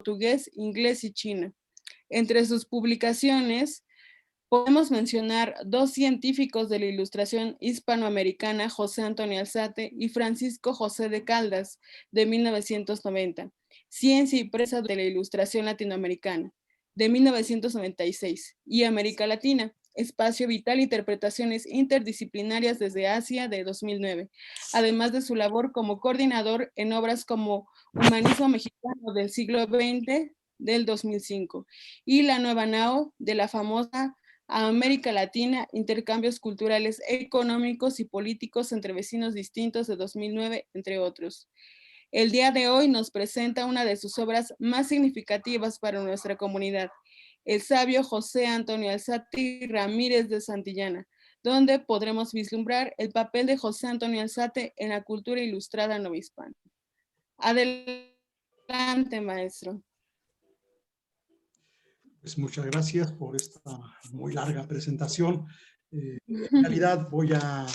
portugués, inglés y chino. Entre sus publicaciones podemos mencionar dos científicos de la ilustración hispanoamericana, José Antonio Alzate y Francisco José de Caldas, de 1990, Ciencia y Prensa de la Ilustración Latinoamericana, de 1996, y América Latina, Espacio Vital, Interpretaciones Interdisciplinarias desde Asia, de 2009, además de su labor como coordinador en obras como Humanismo Mexicano del siglo XX, del 2005, y La Nueva Nao, de la famosa a América Latina, intercambios culturales, económicos y políticos entre vecinos distintos, de 2009, entre otros. El día de hoy nos presenta una de sus obras más significativas para nuestra comunidad, el sabio José Antonio Alzate Ramírez de Santillana, donde podremos vislumbrar el papel de José Antonio Alzate en la cultura ilustrada novohispana. Adelante, maestro. Pues muchas gracias por esta muy larga presentación. En realidad voy a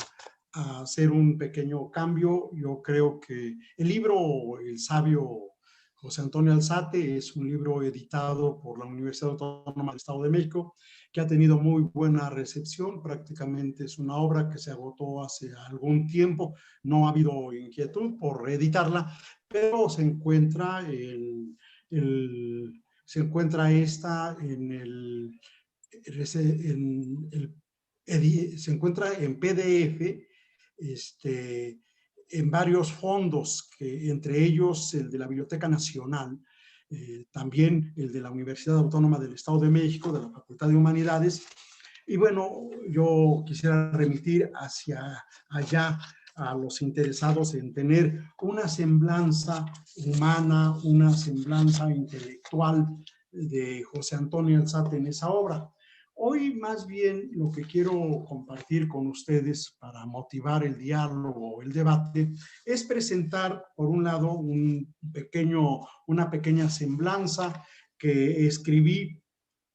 hacer un pequeño cambio. Yo creo que el libro El sabio José Antonio Alzate es un libro editado por la Universidad Autónoma del Estado de México, que ha tenido muy buena recepción. Prácticamente es una obra que se agotó hace algún tiempo. No ha habido inquietud por reeditarla, pero se encuentra se encuentra esta se encuentra en PDF, en varios fondos, entre ellos el de la Biblioteca Nacional, también el de la Universidad Autónoma del Estado de México, de la Facultad de Humanidades. Y bueno, yo quisiera remitir hacia allá a los interesados en tener una semblanza humana, una semblanza intelectual de José Antonio Alzate en esa obra. Hoy más bien lo que quiero compartir con ustedes para motivar el diálogo, el debate, es presentar por un lado una pequeña semblanza que escribí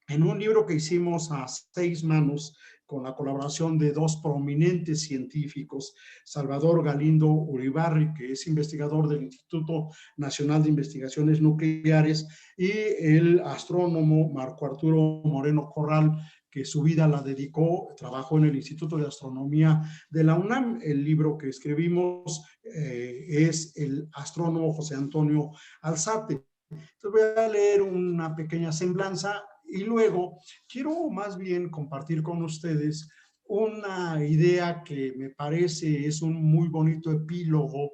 en un libro que hicimos a 6 manos con la colaboración de 2 prominentes científicos, Salvador Galindo Uribarri, que es investigador del Instituto Nacional de Investigaciones Nucleares, y el astrónomo Marco Arturo Moreno Corral, que su vida la dedicó, trabajó en el Instituto de Astronomía de la UNAM. El libro que escribimos es El astrónomo José Antonio Alzate. Entonces voy a leer una pequeña semblanza y luego quiero más bien compartir con ustedes una idea que me parece es un muy bonito epílogo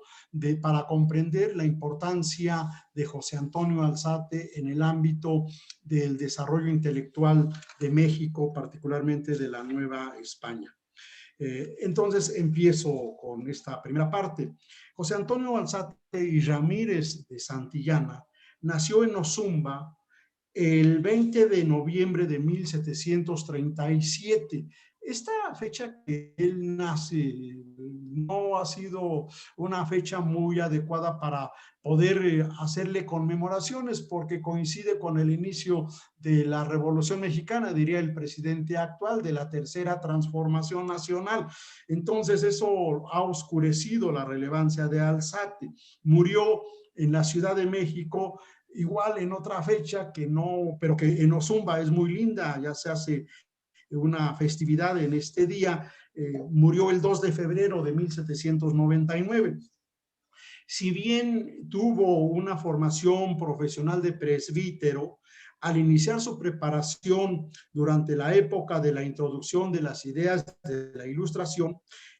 para comprender la importancia de José Antonio Alzate en el ámbito del desarrollo intelectual de México, particularmente de la Nueva España. Entonces empiezo con esta primera parte. José Antonio Alzate y Ramírez de Santillana nació en Ozumba el 20 de noviembre de 1737. Esta fecha que él nace no ha sido una fecha muy adecuada para poder hacerle conmemoraciones, porque coincide con el inicio de la Revolución Mexicana, diría el presidente actual, de la tercera transformación nacional. Entonces eso ha oscurecido la relevancia de Alzate. Murió en la Ciudad de México igual en otra fecha que no, pero que en Ozumba es muy linda, ya se hace una festividad en este día. Murió el 2 de febrero de 1799. Si bien tuvo una formación profesional de presbítero, al iniciar su preparación durante la época de la introducción de las ideas de la Ilustración,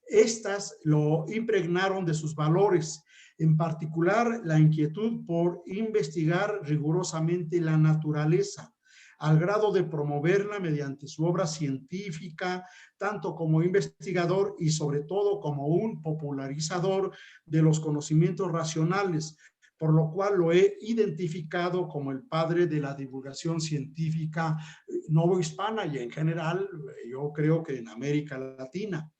estas lo impregnaron de sus valores, en particular la inquietud por investigar rigurosamente la naturaleza, al grado de promoverla mediante su obra científica, tanto como investigador y sobre todo como un popularizador de los conocimientos racionales, por lo cual lo he identificado como el padre de la divulgación científica novohispana y en general, yo creo que en América Latina.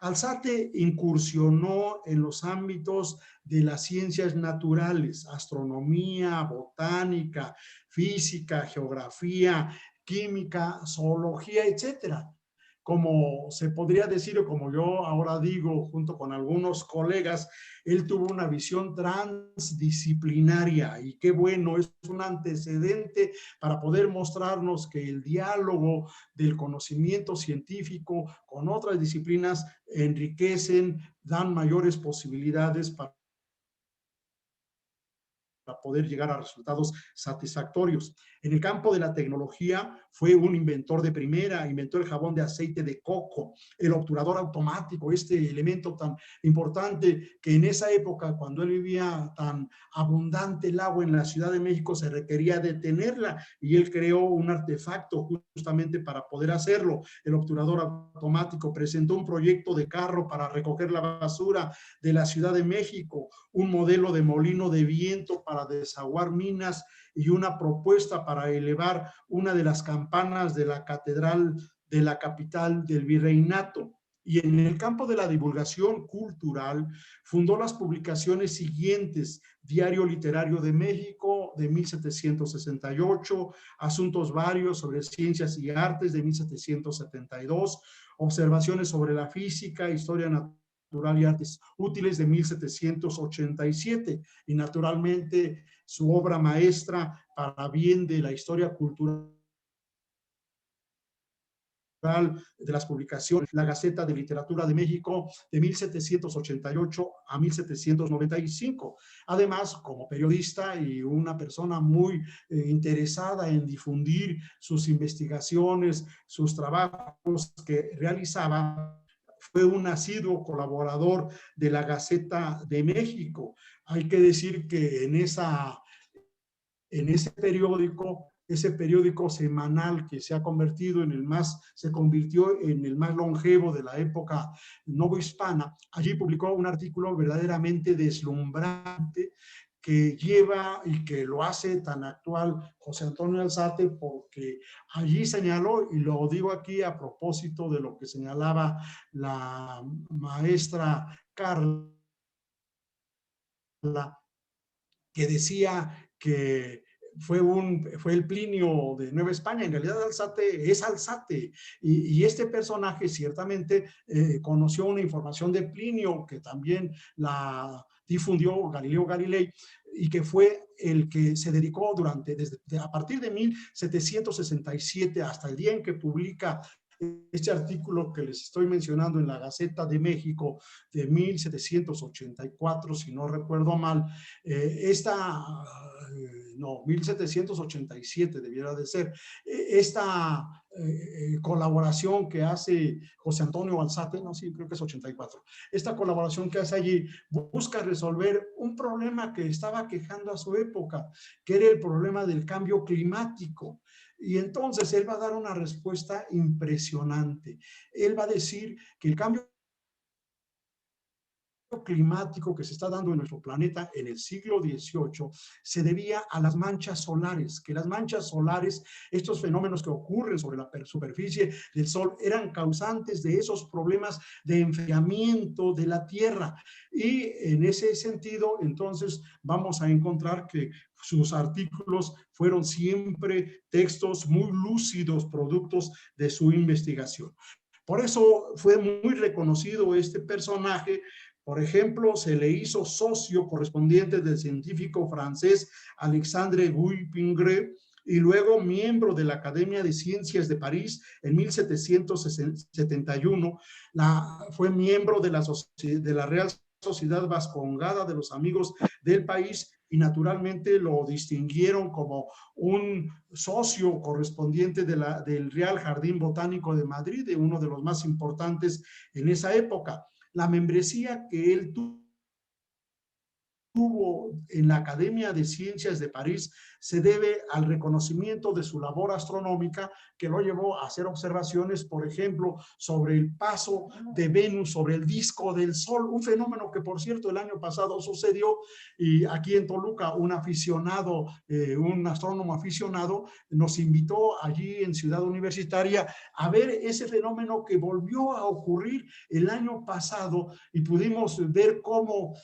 Alzate incursionó en los ámbitos de las ciencias naturales, astronomía, botánica, física, geografía, química, zoología, etcétera. como se podría decir, o como yo ahora digo, junto con algunos colegas, él tuvo una visión transdisciplinaria y qué bueno, es un antecedente para poder mostrarnos que el diálogo del conocimiento científico con otras disciplinas enriquecen, dan mayores posibilidades para poder llegar a resultados satisfactorios. En el campo de la tecnología fue un inventor de primera, inventó el jabón de aceite de coco, el obturador automático, este elemento tan importante que en esa época, cuando él vivía tan abundante el agua en la Ciudad de México, se requería detenerla y él creó un artefacto justamente para poder hacerlo. El obturador automático presentó un proyecto de carro para recoger la basura de la Ciudad de México, un modelo de molino de viento para desaguar minas y una propuesta para elevar una de las campanas de la catedral de la capital del virreinato. Y en el campo de la divulgación cultural fundó las publicaciones siguientes: Diario Literario de México de 1768, Asuntos Varios sobre Ciencias y Artes de 1772, Observaciones sobre la Física, Historia Natural y Artes Útiles de 1787, y naturalmente su obra maestra para bien de la historia cultural de las publicaciones, la Gaceta de Literatura de México de 1788 a 1795. Además, como periodista y una persona muy interesada en difundir sus investigaciones, sus trabajos que realizaba, fue un asiduo colaborador de la Gaceta de México. Hay que decir que en ese periódico semanal que se ha convertido en el más, se convirtió en el más longevo de la época novohispana, allí publicó un artículo verdaderamente deslumbrante que lleva y que lo hace tan actual José Antonio Alzate, porque allí señaló, y lo digo aquí a propósito de lo que señalaba la maestra Carla, que decía que fue el Plinio de Nueva España. En realidad Alzate es Alzate, y este personaje ciertamente conoció una información de Plinio que también la difundió Galileo Galilei, y que fue el que se dedicó a partir de 1767 hasta el día en que publica este artículo que les estoy mencionando en la Gaceta de México de 1784, si no recuerdo mal, no, 1787 debiera de ser, esta colaboración que hace José Antonio Alzate, no, sí, creo que es 84, esta colaboración que hace allí busca resolver un problema que estaba quejando a su época, que era el problema del cambio climático. Y entonces él va a dar una respuesta impresionante. Él va a decir que el cambio climático que se está dando en nuestro planeta en el siglo XVIII se debía a las manchas solares, que las manchas solares, estos fenómenos que ocurren sobre la superficie del Sol, eran causantes de esos problemas de enfriamiento de la Tierra. Y en ese sentido, entonces, vamos a encontrar que sus artículos fueron siempre textos muy lúcidos, productos de su investigación. Por eso fue muy reconocido este personaje. Por ejemplo, se le hizo socio correspondiente del científico francés Alexandre Guy-Pingré, y luego miembro de la Academia de Ciencias de París en 1771. Fue miembro de la Real Sociedad Vascongada de los Amigos del País, y naturalmente lo distinguieron como un socio correspondiente del Real Jardín Botánico de Madrid, de uno de los más importantes en esa época. La membresía que él tuvo en la Academia de Ciencias de París se debe al reconocimiento de su labor astronómica, que lo llevó a hacer observaciones, por ejemplo, sobre el paso de Venus sobre el disco del Sol, un fenómeno que, por cierto, el año pasado sucedió, y aquí en Toluca un astrónomo aficionado, nos invitó allí en Ciudad Universitaria a ver ese fenómeno que volvió a ocurrir el año pasado, y pudimos ver cómo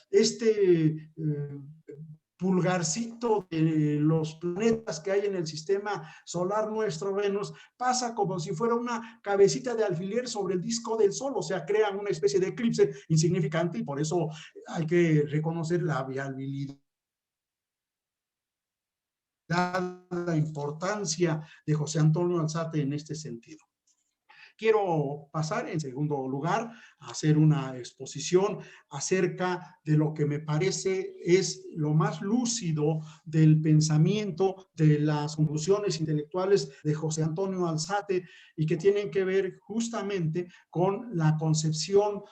pulgarcito de los planetas que hay en el sistema solar nuestro, Venus, pasa como si fuera una cabecita de alfiler sobre el disco del Sol, o sea, crean una especie de eclipse insignificante y por eso hay que reconocer la viabilidad, la importancia de José Antonio Alzate en este sentido. Quiero pasar en segundo lugar a hacer una exposición acerca de lo que me parece es lo más lúcido del pensamiento, de las conclusiones intelectuales de José Antonio Alzate y que tienen que ver justamente con la concepción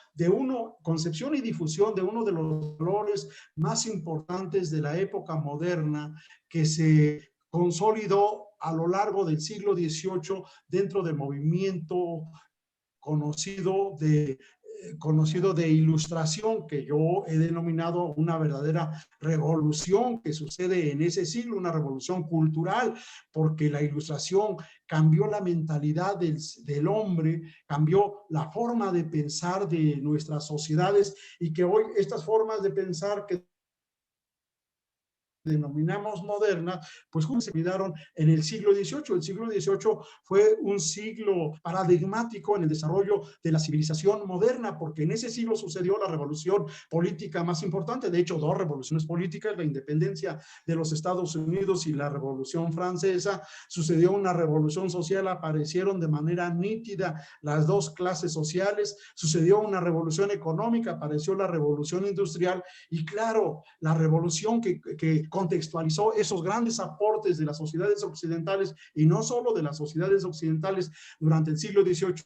concepción y difusión de uno de los valores más importantes de la época moderna que se consolidó a lo largo del siglo XVIII dentro del movimiento conocido de ilustración, que yo he denominado una verdadera revolución que sucede en ese siglo, una revolución cultural, porque la ilustración cambió la mentalidad del hombre, cambió la forma de pensar de nuestras sociedades y que hoy estas formas de pensar que denominamos moderna, pues se olvidaron en el siglo XVIII. El siglo XVIII fue un siglo paradigmático en el desarrollo de la civilización moderna, porque en ese siglo sucedió la revolución política más importante, de hecho, dos revoluciones políticas, la independencia de los Estados Unidos y la Revolución Francesa, sucedió una revolución social, aparecieron de manera nítida las dos clases sociales, sucedió una revolución económica, apareció la revolución industrial y claro, la revolución que contextualizó esos grandes aportes de las sociedades occidentales y no solo de las sociedades occidentales durante el siglo XVIII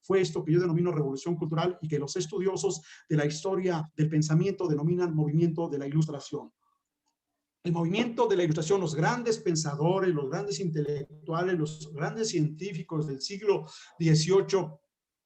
fue esto que yo denomino revolución cultural y que los estudiosos de la historia del pensamiento denominan movimiento de la ilustración. El movimiento de la ilustración, los grandes pensadores, los grandes intelectuales, los grandes científicos del siglo XVIII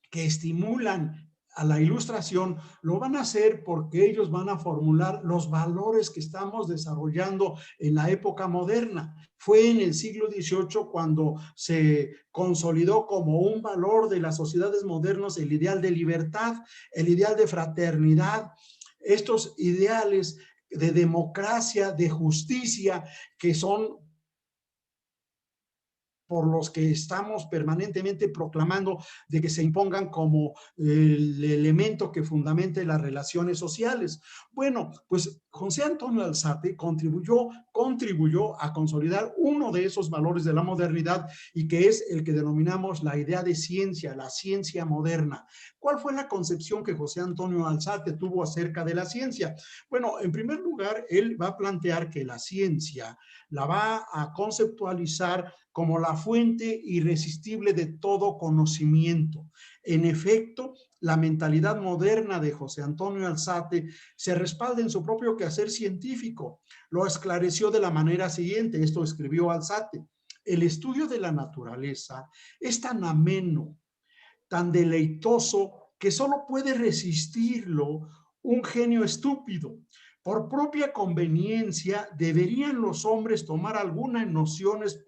que estimulan a la ilustración, lo van a hacer porque ellos van a formular los valores que estamos desarrollando en la época moderna. Fue en el siglo XVIII cuando se consolidó como un valor de las sociedades modernas el ideal de libertad, el ideal de fraternidad, estos ideales de democracia, de justicia, que son por los que estamos permanentemente proclamando de que se impongan como el elemento que fundamente las relaciones sociales. Bueno, pues José Antonio Alzate contribuyó a consolidar uno de esos valores de la modernidad y que es el que denominamos la idea de ciencia, la ciencia moderna. ¿Cuál fue la concepción que José Antonio Alzate tuvo acerca de la ciencia? Bueno, en primer lugar, él va a plantear que la ciencia la va a conceptualizar como la fuente irresistible de todo conocimiento. En efecto, la mentalidad moderna de José Antonio Alzate se respalda en su propio quehacer científico. Lo esclareció de la manera siguiente, esto escribió Alzate: el estudio de la naturaleza es tan ameno, tan deleitoso, que solo puede resistirlo un genio estúpido. Por propia conveniencia, deberían los hombres tomar algunas nociones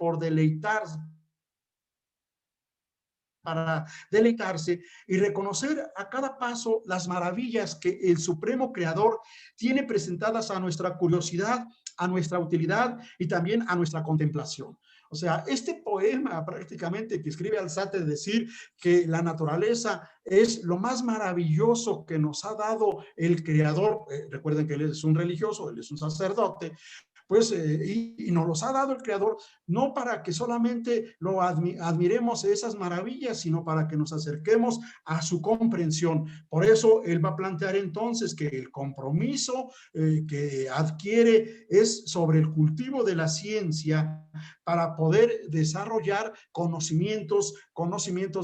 para deleitarse y reconocer a cada paso las maravillas que el Supremo Creador tiene presentadas a nuestra curiosidad, a nuestra utilidad y también a nuestra contemplación. O sea, este poema prácticamente que escribe Alzate de decir que la naturaleza es lo más maravilloso que nos ha dado el Creador. Recuerden que él es un religioso, él es un sacerdote, pues, y nos los ha dado el Creador, no para que solamente lo admiremos esas maravillas, sino para que nos acerquemos a su comprensión. Por eso él va a plantear entonces que el compromiso que adquiere es sobre el cultivo de la ciencia para poder desarrollar conocimientos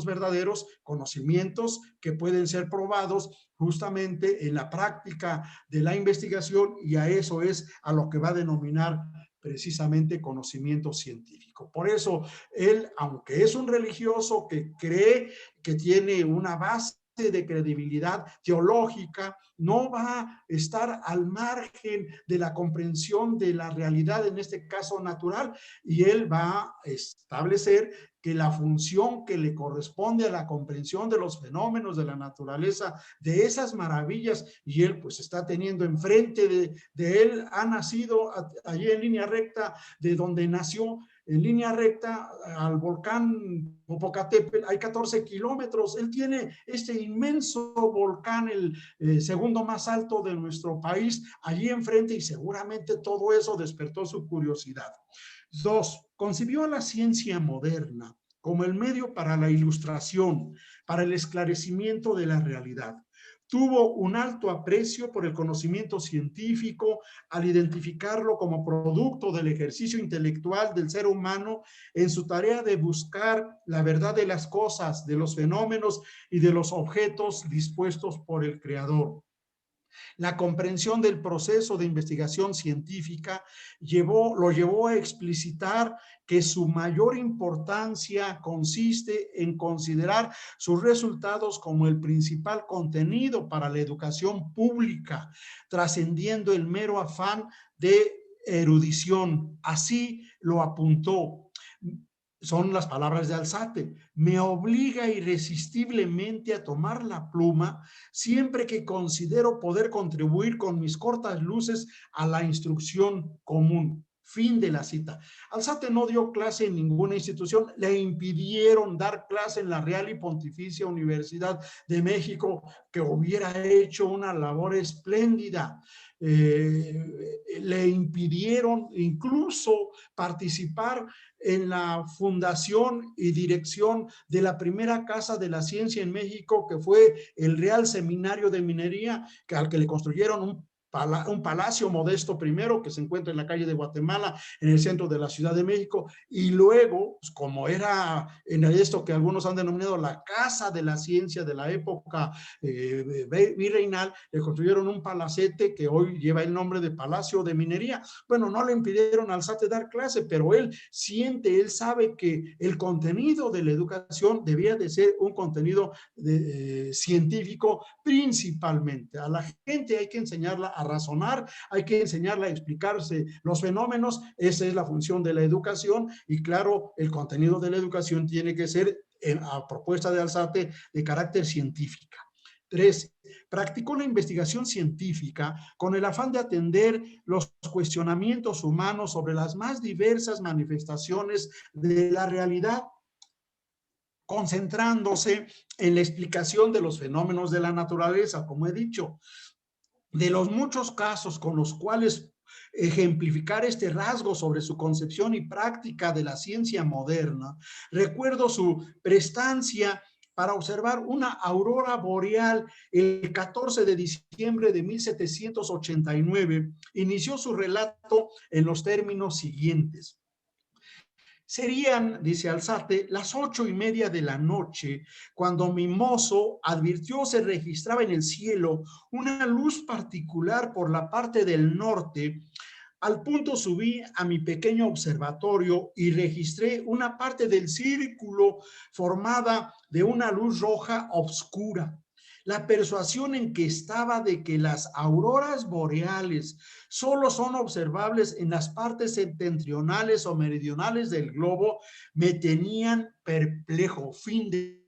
verdaderos, conocimientos que pueden ser probados justamente en la práctica de la investigación, y a eso es a lo que va a denominar precisamente conocimiento científico. Por eso él, aunque es un religioso que cree que tiene una base de credibilidad teológica, no va a estar al margen de la comprensión de la realidad, en este caso natural, y él va a establecer que la función que le corresponde a la comprensión de los fenómenos de la naturaleza, de esas maravillas, y él pues está teniendo enfrente de él, ha nacido allí en línea recta de donde nació, en línea recta al volcán Popocatépetl, hay 14 kilómetros. Él tiene este inmenso volcán, el segundo más alto de nuestro país, allí enfrente, y seguramente todo eso despertó su curiosidad. Dos, concibió a la ciencia moderna como el medio para la ilustración, para el esclarecimiento de la realidad. Tuvo un alto aprecio por el conocimiento científico al identificarlo como producto del ejercicio intelectual del ser humano en su tarea de buscar la verdad de las cosas, de los fenómenos y de los objetos dispuestos por el Creador. La comprensión del proceso de investigación científica lo llevó a explicitar que su mayor importancia consiste en considerar sus resultados como el principal contenido para la educación pública, trascendiendo el mero afán de erudición. Así lo apuntó. Son las palabras de Alzate: me obliga irresistiblemente a tomar la pluma siempre que considero poder contribuir con mis cortas luces a la instrucción común. Fin de la cita. Alzate no dio clase en ninguna institución, le impidieron dar clase en la Real y Pontificia Universidad de México, que hubiera hecho una labor espléndida. Le impidieron incluso participar en la fundación y dirección de la primera casa de la ciencia en México, que fue el Real Seminario de Minería, al que le construyeron un palacio modesto primero, que se encuentra en la calle de Guatemala, en el centro de la Ciudad de México, y luego, pues, como era en esto que algunos han denominado la Casa de la Ciencia de la época virreinal, le construyeron un palacete que hoy lleva el nombre de Palacio de Minería. Bueno, no le impidieron a Alzate dar clase, pero él sabe que el contenido de la educación debía de ser un contenido científico principalmente. A la gente hay que enseñarla a razonar, hay que enseñarla a explicarse los fenómenos. Esa es la función de la educación, y claro, el contenido de la educación tiene que ser, a propuesta de Alzate, de carácter científica. 3. Practicó la investigación científica con el afán de atender los cuestionamientos humanos sobre las más diversas manifestaciones de la realidad, concentrándose en la explicación de los fenómenos de la naturaleza, como he dicho. De los muchos casos con los cuales ejemplificar este rasgo sobre su concepción y práctica de la ciencia moderna, recuerdo su prestancia para observar una aurora boreal el 14 de diciembre de 1789. Inició su relato en los términos siguientes: serían, dice Alzate, las 8:30 de la noche, cuando mi mozo advirtió se registraba en el cielo una luz particular por la parte del norte. Al punto subí a mi pequeño observatorio y registré una parte del círculo formada de una luz roja oscura. La persuasión en que estaba de que las auroras boreales solo son observables en las partes septentrionales o meridionales del globo me tenían perplejo. Fin de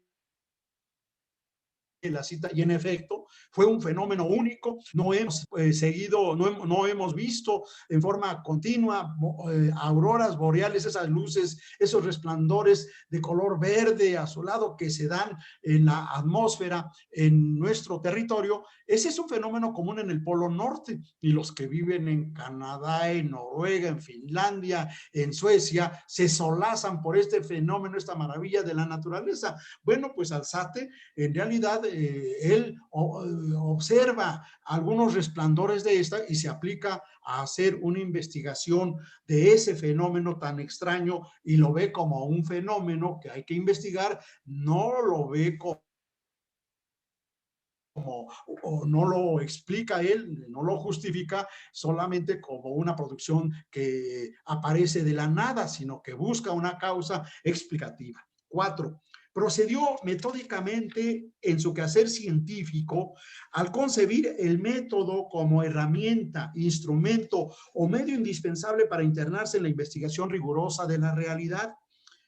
la cita. Y en efecto fue un fenómeno único. No hemos seguido, no hemos visto en forma continua auroras boreales, esas luces, esos resplandores de color verde azulado que se dan en la atmósfera en nuestro territorio. Ese es un fenómeno común en el Polo Norte, y los que viven en Canadá, en Noruega, en Finlandia, en Suecia, se solazan por este fenómeno, esta maravilla de la naturaleza. Bueno, pues Alzate en realidad él observa algunos resplandores de esta y se aplica a hacer una investigación de ese fenómeno tan extraño, y lo ve como un fenómeno que hay que investigar, no lo ve como o no lo explica él, no lo justifica solamente como una producción que aparece de la nada, sino que busca una causa explicativa. 4. procedió metódicamente en su quehacer científico al concebir el método como herramienta, instrumento o medio indispensable para internarse en la investigación rigurosa de la realidad.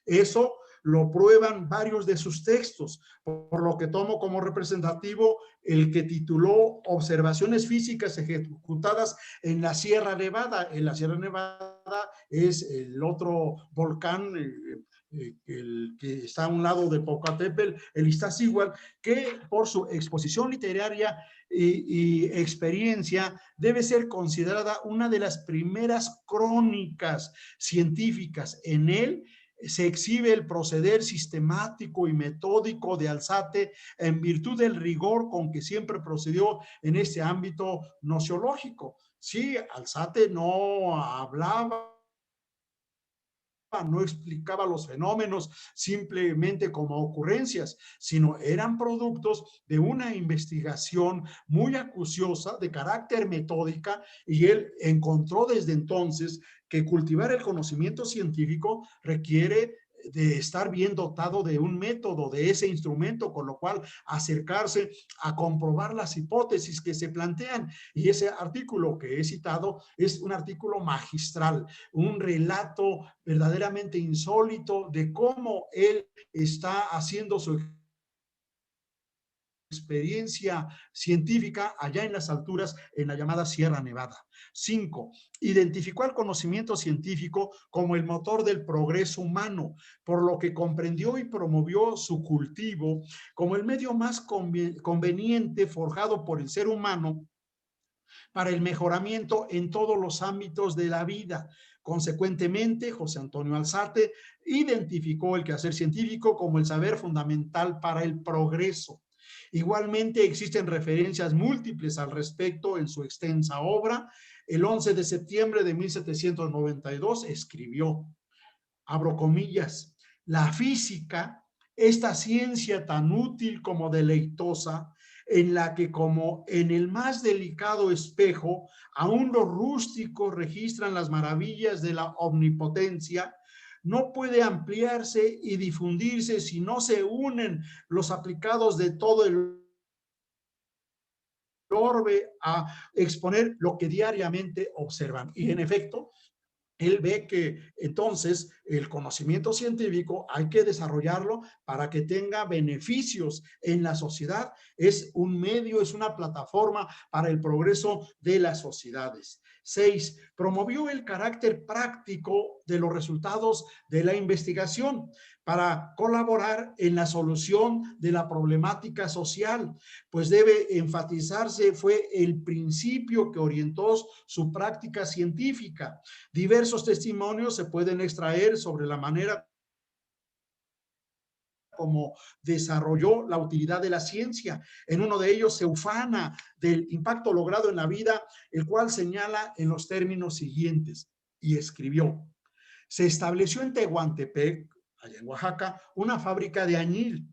Eso lo prueban varios de sus textos, por lo que tomo como representativo el que tituló Observaciones físicas ejecutadas en la Sierra Nevada. En la Sierra Nevada es el otro volcán, el que está a un lado de Popocatépetl, el Iztaccíhuatl, que por su exposición literaria y experiencia debe ser considerada una de las primeras crónicas científicas. En él se exhibe el proceder sistemático y metódico de Alzate en virtud del rigor con que siempre procedió en este ámbito nociológico. Sí, Alzate no hablaba, no explicaba los fenómenos simplemente como ocurrencias, sino eran productos de una investigación muy acuciosa, de carácter metódica, y él encontró desde entonces que cultivar el conocimiento científico requiere de estar bien dotado de un método, de ese instrumento, con lo cual acercarse a comprobar las hipótesis que se plantean. Y ese artículo que he citado es un artículo magistral, un relato verdaderamente insólito de cómo él está haciendo su experiencia científica allá en las alturas, en la llamada Sierra Nevada. 5. Identificó al conocimiento científico como el motor del progreso humano, por lo que comprendió y promovió su cultivo como el medio más conveniente forjado por el ser humano para el mejoramiento en todos los ámbitos de la vida. Consecuentemente, José Antonio Alzate identificó el quehacer científico como el saber fundamental para el progreso. Igualmente, existen referencias múltiples al respecto en su extensa obra. El 11 de septiembre de 1792 escribió, abro comillas, la física, esta ciencia tan útil como deleitosa, en la que como en el más delicado espejo, aún los rústicos registran las maravillas de la omnipotencia, no puede ampliarse y difundirse si no se unen los aplicados de todo el orbe a exponer lo que diariamente observan. Y en efecto, él ve que entonces el conocimiento científico hay que desarrollarlo para que tenga beneficios en la sociedad. Es un medio, es una plataforma para el progreso de las sociedades. 6. Promovió el carácter práctico de los resultados de la investigación para colaborar en la solución de la problemática social, pues debe enfatizarse fue el principio que orientó su práctica científica. Diversos testimonios se pueden extraer sobre la manera como desarrolló la utilidad de la ciencia. En uno de ellos se ufana del impacto logrado en la vida, el cual señala en los términos siguientes, y escribió: se estableció en Tehuantepec, allá en Oaxaca, una fábrica de añil.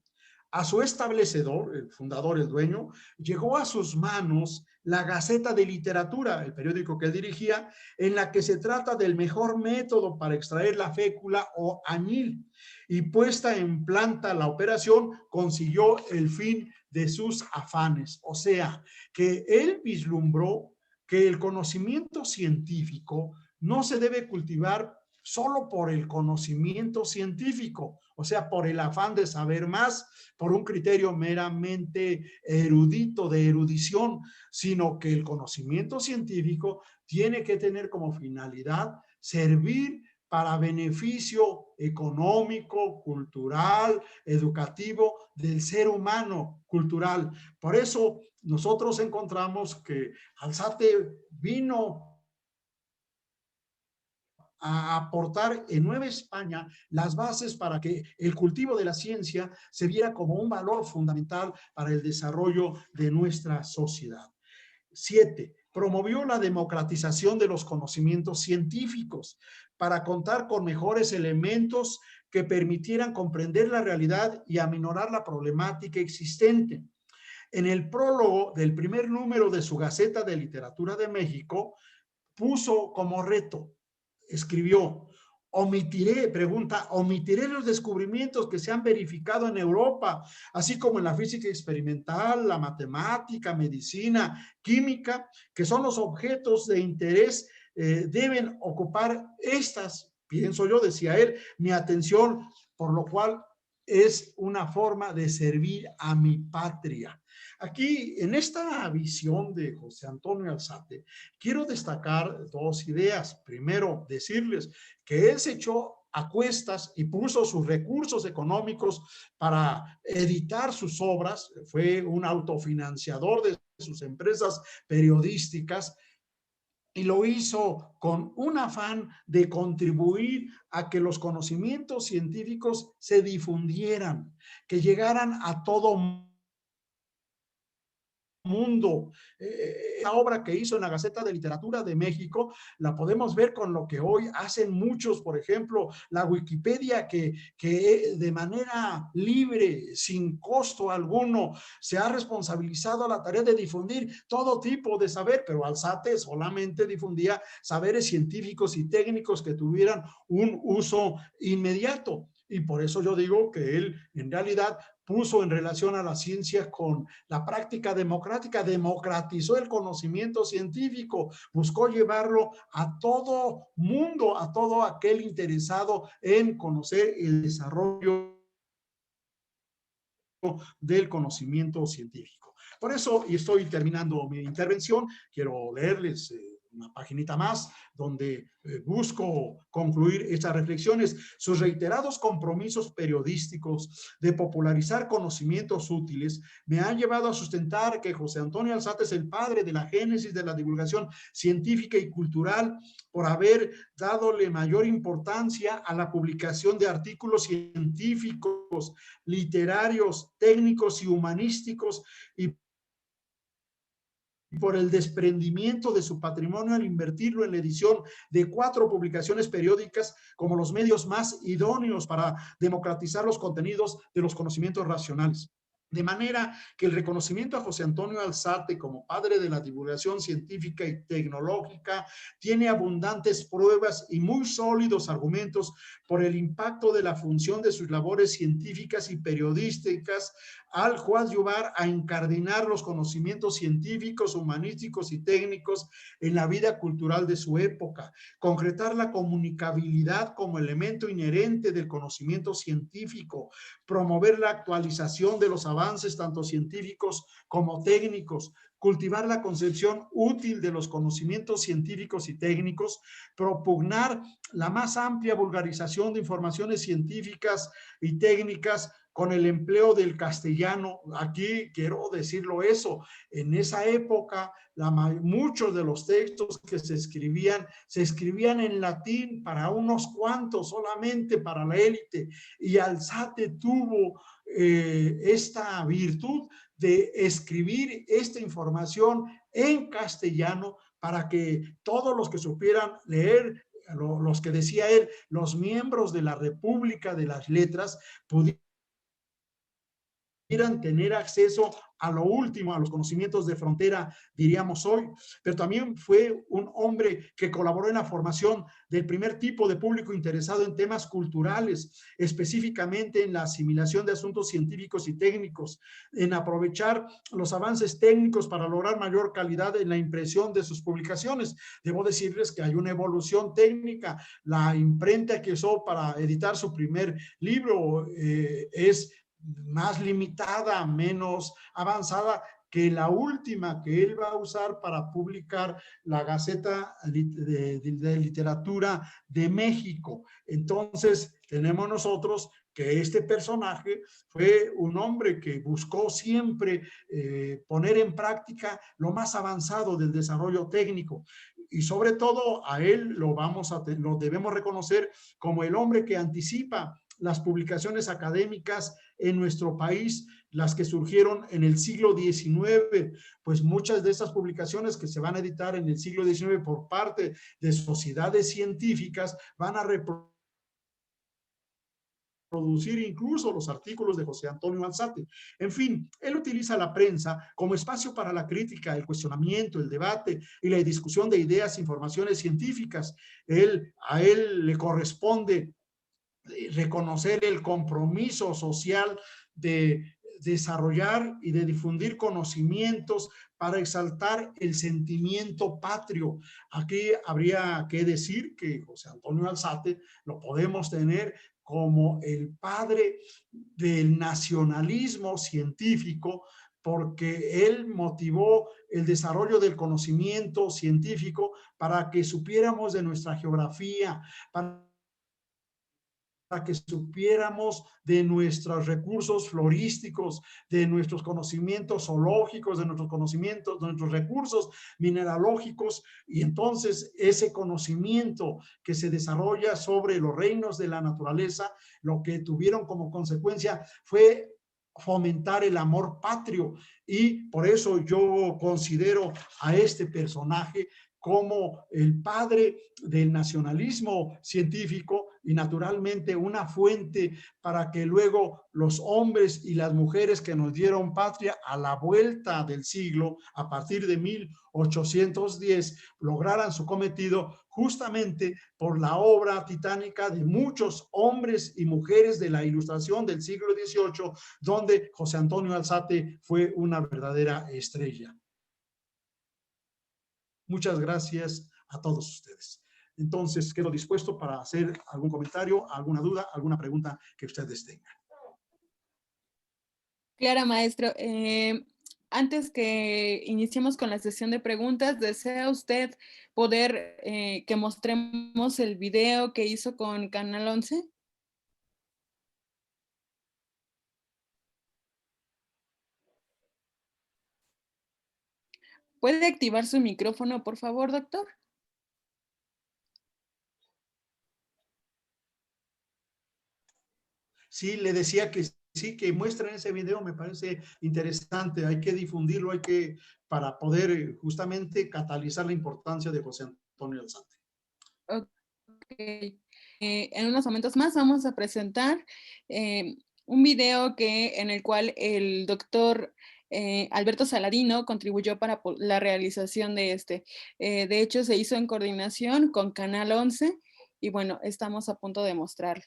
A su establecedor, el fundador, el dueño, llegó a sus manos la Gaceta de Literatura, el periódico que él dirigía, en la que se trata del mejor método para extraer la fécula o añil. Y puesta en planta la operación, consiguió el fin de sus afanes. O sea, que él vislumbró que el conocimiento científico no se debe cultivar solo por el conocimiento científico, o sea, por el afán de saber más, por un criterio meramente erudito, de erudición, sino que el conocimiento científico tiene que tener como finalidad servir para beneficio económico, cultural, educativo del ser humano, cultural. Por eso nosotros encontramos que Alzate vino a aportar en Nueva España las bases para que el cultivo de la ciencia se viera como un valor fundamental para el desarrollo de nuestra sociedad. 7. Promovió la democratización de los conocimientos científicos para contar con mejores elementos que permitieran comprender la realidad y aminorar la problemática existente. En el prólogo del primer número de su Gaceta de Literatura de México, puso como reto, escribió: omitiré los descubrimientos que se han verificado en Europa, así como en la física experimental, la matemática, medicina, química, que son los objetos de interés, deben ocupar estas, pienso yo, decía él, mi atención, por lo cual es una forma de servir a mi patria. Aquí, en esta visión de José Antonio Alzate, quiero destacar dos ideas. Primero, decirles que él se echó a cuestas y puso sus recursos económicos para editar sus obras, fue un autofinanciador de sus empresas periodísticas, y lo hizo con un afán de contribuir a que los conocimientos científicos se difundieran, que llegaran a todo mundo. La obra que hizo en la Gaceta de Literatura de México la podemos ver con lo que hoy hacen muchos, por ejemplo, la Wikipedia, que de manera libre, sin costo alguno, se ha responsabilizado a la tarea de difundir todo tipo de saber, pero Alzate solamente difundía saberes científicos y técnicos que tuvieran un uso inmediato. Y por eso yo digo que él en realidad puso en relación a la ciencia con la práctica democrática, democratizó el conocimiento científico, buscó llevarlo a todo mundo, a todo aquel interesado en conocer el desarrollo del conocimiento científico. Por eso, y estoy terminando mi intervención, quiero leerles una paginita más donde busco concluir estas reflexiones. Sus reiterados compromisos periodísticos de popularizar conocimientos útiles me han llevado a sustentar que José Antonio Alzate es el padre de la génesis de la divulgación científica y cultural, por haber dadole mayor importancia a la publicación de artículos científicos, literarios, técnicos y humanísticos, y por el desprendimiento de su patrimonio al invertirlo en la edición de 4 publicaciones periódicas como los medios más idóneos para democratizar los contenidos de los conocimientos racionales. De manera que el reconocimiento a José Antonio Alzate como padre de la divulgación científica y tecnológica tiene abundantes pruebas y muy sólidos argumentos por el impacto de la función de sus labores científicas y periodísticas al coadyuvar a incardinar los conocimientos científicos, humanísticos y técnicos en la vida cultural de su época, concretar la comunicabilidad como elemento inherente del conocimiento científico, promover la actualización de los avances tanto científicos como técnicos, cultivar la concepción útil de los conocimientos científicos y técnicos, propugnar la más amplia vulgarización de informaciones científicas y técnicas con el empleo del castellano. Aquí quiero decirlo eso, en esa época muchos de los textos que se escribían en latín para unos cuantos, solamente para la élite, y Alzate tuvo esta virtud de escribir esta información en castellano para que todos los que supieran leer, los que decía él, los miembros de la República de las Letras, pudieran tener acceso a lo último, a los conocimientos de frontera, diríamos hoy, pero también fue un hombre que colaboró en la formación del primer tipo de público interesado en temas culturales, específicamente en la asimilación de asuntos científicos y técnicos, en aprovechar los avances técnicos para lograr mayor calidad en la impresión de sus publicaciones. Debo decirles que hay una evolución técnica. La imprenta que usó para editar su primer libro es más limitada, menos avanzada que la última que él va a usar para publicar la Gaceta de Literatura de México. Entonces, tenemos nosotros que este personaje fue un hombre que buscó siempre poner en práctica lo más avanzado del desarrollo técnico. Y sobre todo a él lo debemos reconocer como el hombre que anticipa las publicaciones académicas en nuestro país, las que surgieron en el siglo XIX, pues muchas de esas publicaciones que se van a editar en el siglo XIX por parte de sociedades científicas van a reproducir reproducir incluso los artículos de José Antonio Alzate. En fin, él utiliza la prensa como espacio para la crítica, el cuestionamiento, el debate y la discusión de ideas, informaciones científicas. A él le corresponde reconocer el compromiso social de desarrollar y de difundir conocimientos para exaltar el sentimiento patrio. Aquí habría que decir que José Antonio Alzate lo podemos tener como el padre del nacionalismo científico, porque él motivó el desarrollo del conocimiento científico para que supiéramos de nuestra geografía, para que supiéramos de nuestros recursos florísticos, de nuestros conocimientos zoológicos, de nuestros conocimientos, de nuestros recursos mineralógicos, y entonces ese conocimiento que se desarrolla sobre los reinos de la naturaleza, lo que tuvieron como consecuencia fue fomentar el amor patrio, y por eso yo considero a este personaje como el padre del nacionalismo científico y naturalmente una fuente para que luego los hombres y las mujeres que nos dieron patria a la vuelta del siglo, a partir de 1810, lograran su cometido justamente por la obra titánica de muchos hombres y mujeres de la Ilustración del siglo XVIII, donde José Antonio Alzate fue una verdadera estrella. Muchas gracias a todos ustedes. Entonces, quedo dispuesto para hacer algún comentario, alguna duda, alguna pregunta que ustedes tengan. Clara, maestro. Antes que iniciemos con la sesión de preguntas, ¿desea usted poder que mostremos el video que hizo con Canal 11? ¿Puede activar su micrófono, por favor, doctor? Sí, le decía que sí, que muestren ese video, me parece interesante, hay que difundirlo, para poder justamente catalizar la importancia de José Antonio Alzate. Ok. En unos momentos más vamos a presentar un video en el cual el doctor Alberto Saladino contribuyó para la realización de este. De hecho, se hizo en coordinación con Canal 11 y bueno, estamos a punto de mostrarlo.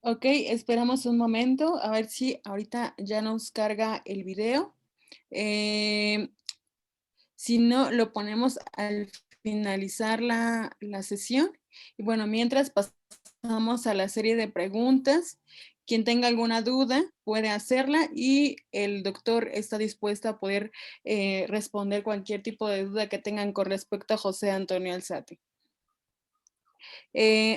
Ok, esperamos un momento, a ver si ahorita ya nos carga el video. Si no, lo ponemos al finalizar la sesión. Y bueno, mientras pasamos a la serie de preguntas, quien tenga alguna duda puede hacerla y el doctor está dispuesto a poder responder cualquier tipo de duda que tengan con respecto a José Antonio Alzate.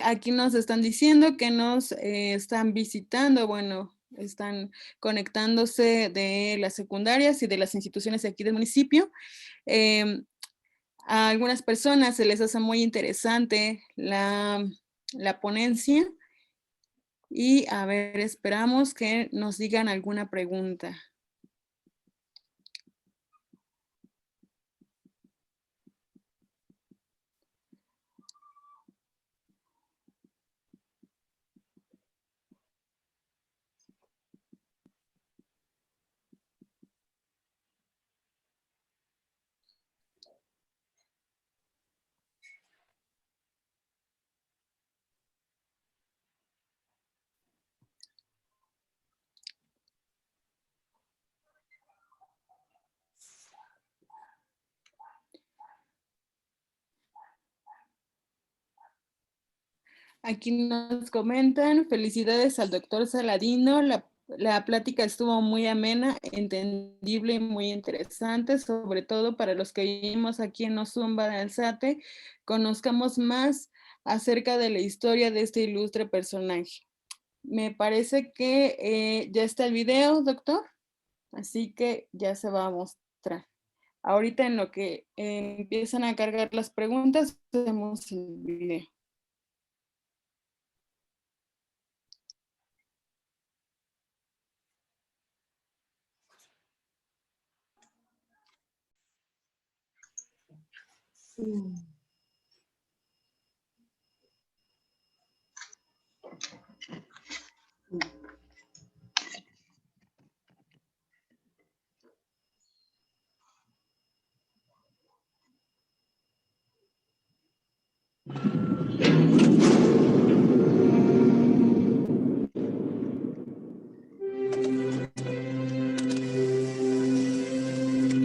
Aquí nos están diciendo que nos están visitando, bueno, están conectándose de las secundarias y de las instituciones aquí del municipio. A algunas personas se les hace muy interesante la ponencia y a ver, esperamos que nos digan alguna pregunta. Aquí nos comentan, felicidades al doctor Saladino, la plática estuvo muy amena, entendible y muy interesante, sobre todo para los que vivimos aquí en Ozumba de Alzate, conozcamos más acerca de la historia de este ilustre personaje. Me parece que ya está el video, doctor, así que ya se va a mostrar. Ahorita en lo que empiezan a cargar las preguntas, hacemos el video.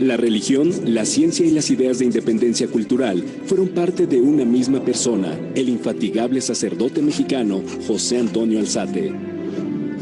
La religión, la ciencia y las ideas de independencia cultural fueron parte de una misma persona, el infatigable sacerdote mexicano José Antonio Alzate.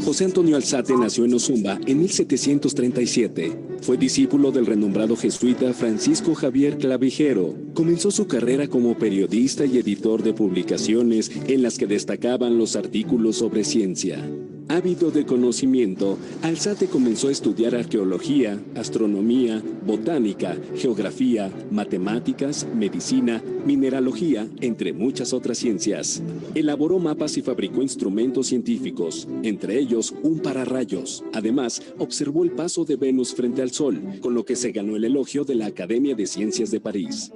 José Antonio Alzate nació en Ozumba en 1737. Fue discípulo del renombrado jesuita Francisco Javier Clavijero. Comenzó su carrera como periodista y editor de publicaciones en las que destacaban los artículos sobre ciencia. Ávido de conocimiento, Alzate comenzó a estudiar arqueología, astronomía, botánica, geografía, matemáticas, medicina, mineralogía, entre muchas otras ciencias. Elaboró mapas y fabricó instrumentos científicos, entre ellos un pararrayos. Además, observó el paso de Venus frente al Sol, con lo que se ganó el elogio de la Academia de Ciencias de París.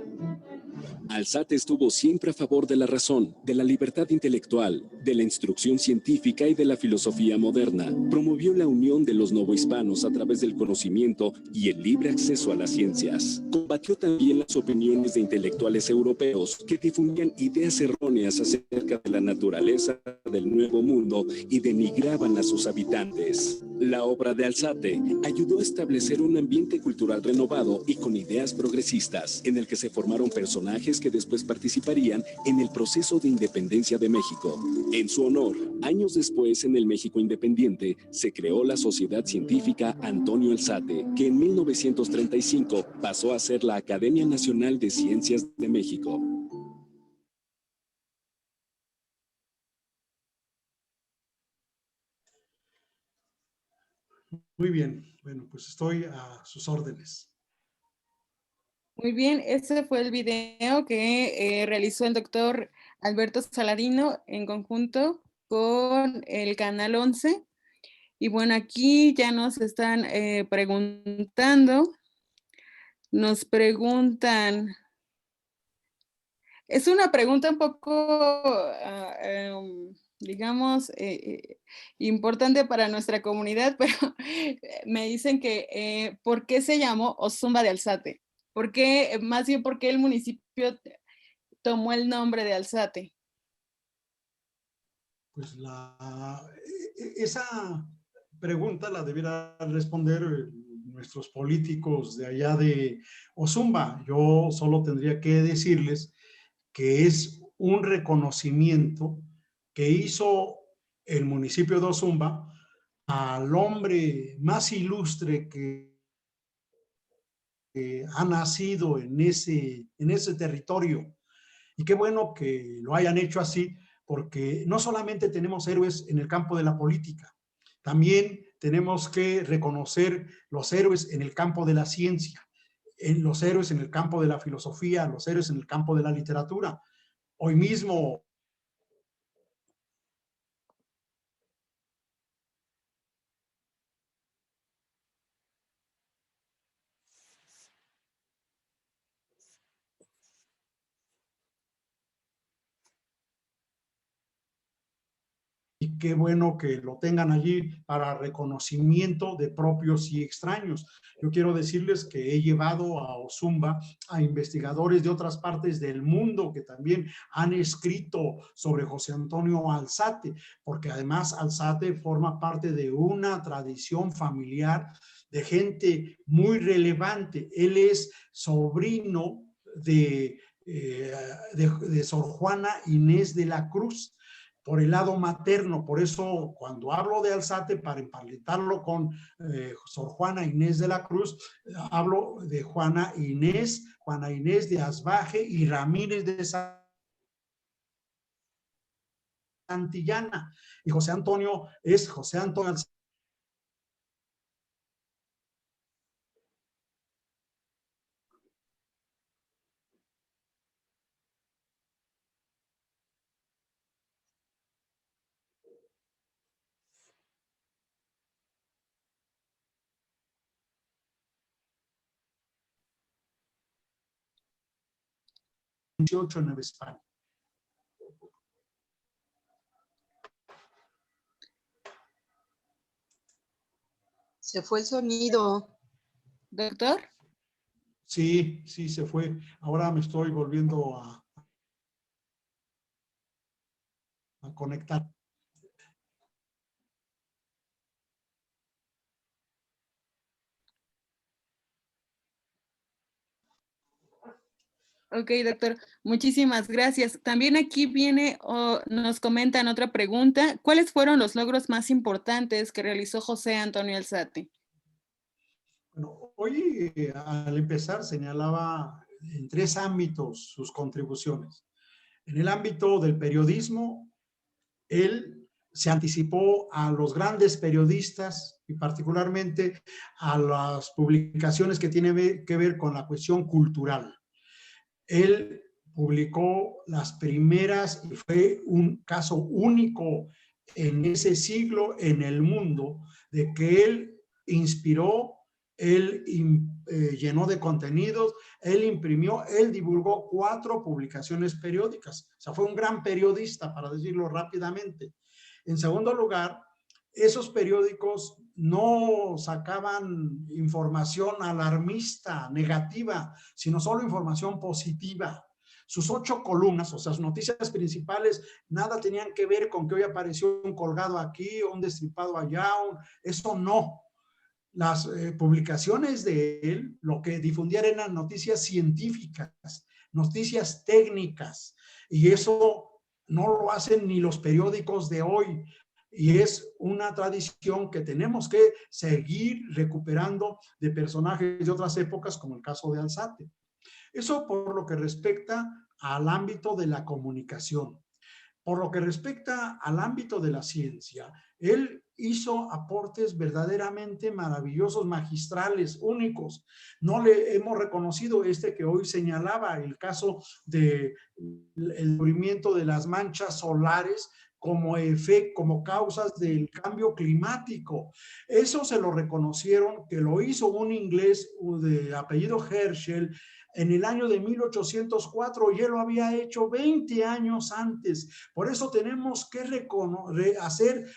Alzate estuvo siempre a favor de la razón, de la libertad intelectual, de la instrucción científica y de la filosofía moderna. Promovió la unión de los novohispanos a través del conocimiento y el libre acceso a las ciencias. Combatió también las opiniones de intelectuales europeos que difundían ideas erróneas acerca de la naturaleza del Nuevo Mundo y denigraban a sus habitantes. La obra de Alzate ayudó a establecer un ambiente cultural renovado y con ideas progresistas, en el que se formaron personajes que después participarían en el proceso de independencia de México. En su honor, años después, en el México independiente, se creó la Sociedad Científica Antonio Alzate, que en 1935 pasó a ser la Academia Nacional de Ciencias de México. Muy bien, bueno, pues estoy a sus órdenes. Muy bien, este fue el video que realizó el doctor Alberto Saladino en conjunto con el Canal 11. Y bueno, aquí ya nos están preguntando, nos preguntan, es una pregunta un poco, digamos, importante para nuestra comunidad, pero me dicen que ¿por qué se llamó Ozumba de Alzate? ¿Por qué, más bien, por qué el municipio tomó el nombre de Alzate? Pues esa pregunta la debiera responder nuestros políticos de allá de Ozumba. Yo solo tendría que decirles que es un reconocimiento que hizo el municipio de Ozumba al hombre más ilustre que ha nacido en ese territorio. Y qué bueno que lo hayan hecho así, porque no solamente tenemos héroes en el campo de la política, también tenemos que reconocer los héroes en el campo de la ciencia, los héroes en el campo de la filosofía, los héroes en el campo de la literatura. Hoy mismo y qué bueno que lo tengan allí para reconocimiento de propios y extraños. Yo quiero decirles que he llevado a Ozumba a investigadores de otras partes del mundo que también han escrito sobre José Antonio Alzate, porque además Alzate forma parte de una tradición familiar de gente muy relevante. Él es sobrino de Sor Juana Inés de la Cruz, por el lado materno. Por eso, cuando hablo de Alzate, para emparentarlo con Sor Juana Inés de la Cruz, hablo de Juana Inés de Asbaje y Ramírez de Santillana. Y José Antonio es José Antonio Alzate. En Nueva España. Se fue el sonido. ¿Doctor? Sí, sí, se fue. Ahora me estoy volviendo a conectar. Ok, doctor, muchísimas gracias. También aquí viene, nos comentan otra pregunta. ¿Cuáles fueron los logros más importantes que realizó José Antonio Alzate? Bueno, hoy al empezar señalaba en 3 ámbitos sus contribuciones. En el ámbito del periodismo, él se anticipó a los grandes periodistas y particularmente a las publicaciones que tienen que ver con la cuestión cultural. Él publicó las primeras, y fue un caso único en ese siglo en el mundo, de que él inspiró, él llenó de contenidos, él imprimió, él divulgó 4 publicaciones periódicas. O sea, fue un gran periodista, para decirlo rápidamente. En segundo lugar, esos periódicos no sacaban información alarmista, negativa, sino solo información positiva. Sus 8 columnas, o sea, sus noticias principales, nada tenían que ver con que hoy apareció un colgado aquí, un destripado allá, eso no. Las publicaciones de él, lo que difundían eran noticias científicas, noticias técnicas, y eso no lo hacen ni los periódicos de hoy. Y es una tradición que tenemos que seguir recuperando de personajes de otras épocas, como el caso de Alzate. Eso por lo que respecta al ámbito de la comunicación. Por lo que respecta al ámbito de la ciencia, él hizo aportes verdaderamente maravillosos, magistrales, únicos. No le hemos reconocido que hoy señalaba, el caso del descubrimiento de las manchas solares como causas del cambio climático. Eso se lo reconocieron, que lo hizo un inglés de apellido Herschel en el año de 1804, y él lo había hecho 20 años antes. Por eso tenemos que hacer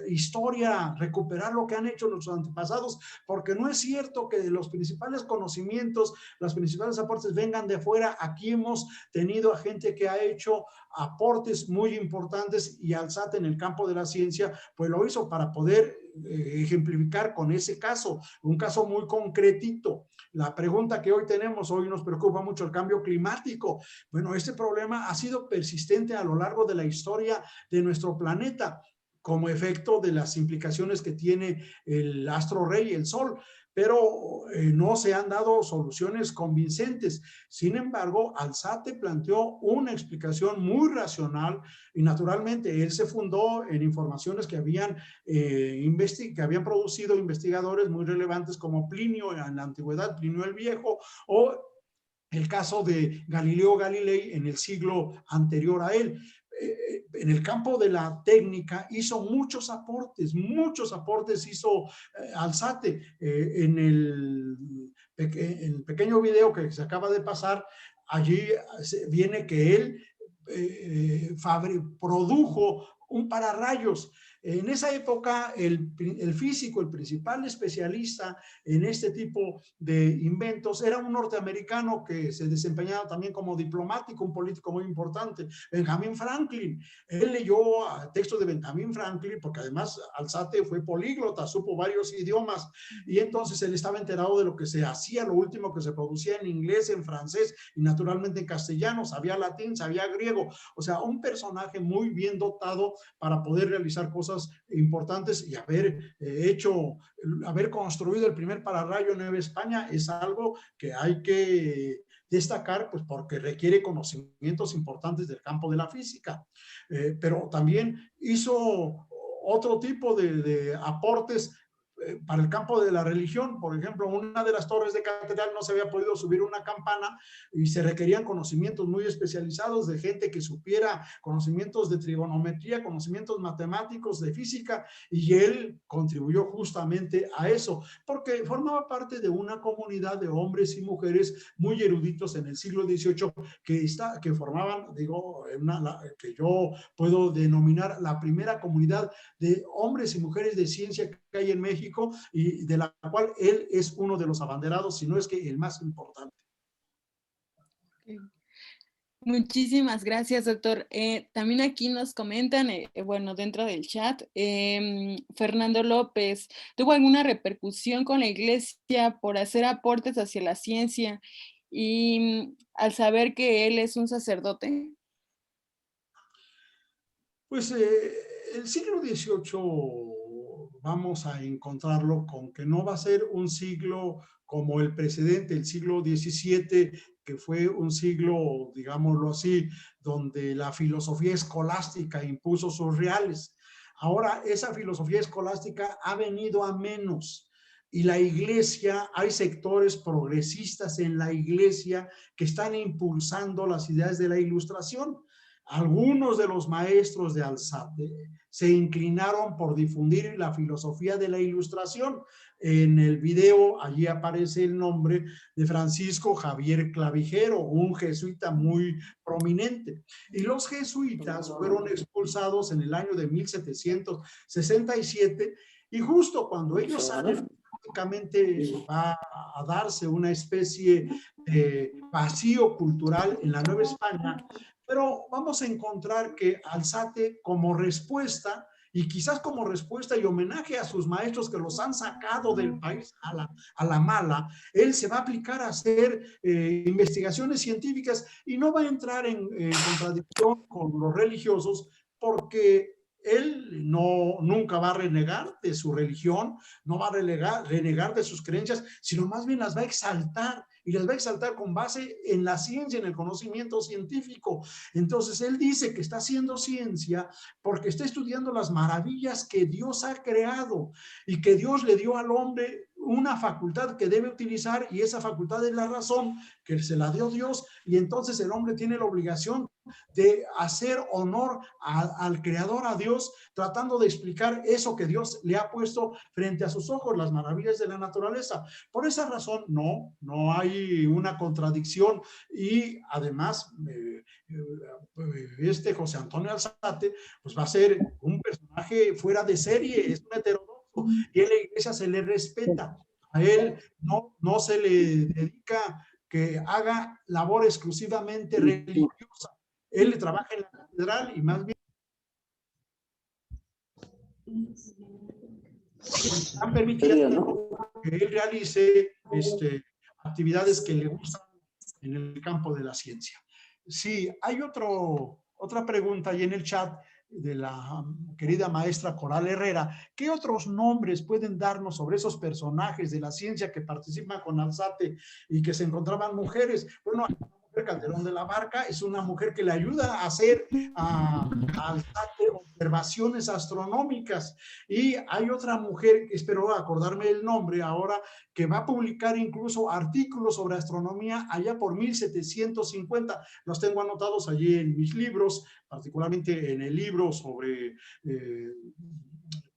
historia, recuperar lo que han hecho nuestros antepasados, porque no es cierto que los principales conocimientos, los principales aportes vengan de fuera. Aquí hemos tenido a gente que ha hecho aportes muy importantes, y Alzate en el campo de la ciencia pues lo hizo para poder ejemplificar con ese caso, un caso muy concretito. La pregunta que hoy tenemos, hoy nos preocupa mucho el cambio climático. Bueno, este problema ha sido persistente a lo largo de la historia de nuestro planeta, como efecto de las implicaciones que tiene el astro rey, el Sol, pero no se han dado soluciones convincentes. Sin embargo, Alzate planteó una explicación muy racional, y naturalmente él se fundó en informaciones que habían producido investigadores muy relevantes como Plinio en la antigüedad, Plinio el Viejo, o el caso de Galileo Galilei en el siglo anterior a él. En el campo de la técnica hizo muchos aportes hizo Alzate. En el pequeño video que se acaba de pasar, allí viene que él produjo un pararrayos. En esa época, el físico, el principal especialista en este tipo de inventos, era un norteamericano que se desempeñaba también como diplomático, un político muy importante, Benjamin Franklin. Él leyó textos de Benjamin Franklin, porque además Alzate fue políglota, supo varios idiomas, y entonces él estaba enterado de lo que se hacía, lo último que se producía en inglés, en francés y naturalmente en castellano, sabía latín, sabía griego, o sea, un personaje muy bien dotado para poder realizar cosas importantes y haber construido el primer pararrayo en Nueva España es algo que hay que destacar, pues porque requiere conocimientos importantes del campo de la física, pero también hizo otro tipo de aportes para el campo de la religión. Por ejemplo, una de las torres de catedral no se había podido subir una campana y se requerían conocimientos muy especializados de gente que supiera conocimientos de trigonometría, conocimientos matemáticos, de física, y él contribuyó justamente a eso, porque formaba parte de una comunidad de hombres y mujeres muy eruditos en el siglo XVIII que formaban, digo, que yo puedo denominar la primera comunidad de hombres y mujeres de ciencia que hay en México, y de la cual él es uno de los abanderados, si no es que el más importante. Muchísimas gracias, doctor. También aquí nos comentan, bueno, dentro del chat, Fernando López, ¿tuvo alguna repercusión con la iglesia por hacer aportes hacia la ciencia y al saber que él es un sacerdote? Pues el siglo XVIII vamos a encontrarlo con que no va a ser un siglo como el precedente, el siglo XVII, que fue un siglo, digámoslo así, donde la filosofía escolástica impuso sus reales. Ahora esa filosofía escolástica ha venido a menos. Y la iglesia, hay sectores progresistas en la iglesia que están impulsando las ideas de la ilustración. Algunos de los maestros de Alzate se inclinaron por difundir la filosofía de la ilustración. En el video allí aparece el nombre de Francisco Javier Clavijero, un jesuita muy prominente. Y los jesuitas fueron expulsados en el año de 1767, y justo cuando ellos salen, prácticamente va a darse una especie de vacío cultural en la Nueva España. Pero vamos a encontrar que Alzate, como respuesta, y quizás como respuesta y homenaje a sus maestros que los han sacado del país a la mala, él se va a aplicar a hacer investigaciones científicas y no va a entrar en contradicción con los religiosos, porque él nunca va a renegar de su religión, no va a renegar de sus creencias, sino más bien las va a exaltar, y las va a exaltar con base en la ciencia, en el conocimiento científico. Entonces él dice que está haciendo ciencia porque está estudiando las maravillas que Dios ha creado y que Dios le dio al hombre una facultad que debe utilizar, y esa facultad es la razón, que se la dio Dios, y entonces el hombre tiene la obligación de hacer honor al creador, a Dios, tratando de explicar eso que Dios le ha puesto frente a sus ojos, las maravillas de la naturaleza. Por esa razón no hay una contradicción, y además este José Antonio Alzate pues va a ser un personaje fuera de serie, es un heterodoxo, y en la iglesia se le respeta. A él no se le dedica que haga labor exclusivamente religiosa. Él trabaja en la catedral y más bien han permitido que él realice actividades que le gustan en el campo de la ciencia. Sí, hay otra pregunta ahí en el chat de la querida maestra Coral Herrera. ¿Qué otros nombres pueden darnos sobre esos personajes de la ciencia que participan con Alzate y que se encontraban mujeres? Bueno, Calderón de la Barca es una mujer que le ayuda a hacer a Alzate observaciones astronómicas, y hay otra mujer, espero acordarme el nombre ahora, que va a publicar incluso artículos sobre astronomía allá por 1750. Los tengo anotados allí en mis libros, particularmente en el libro sobre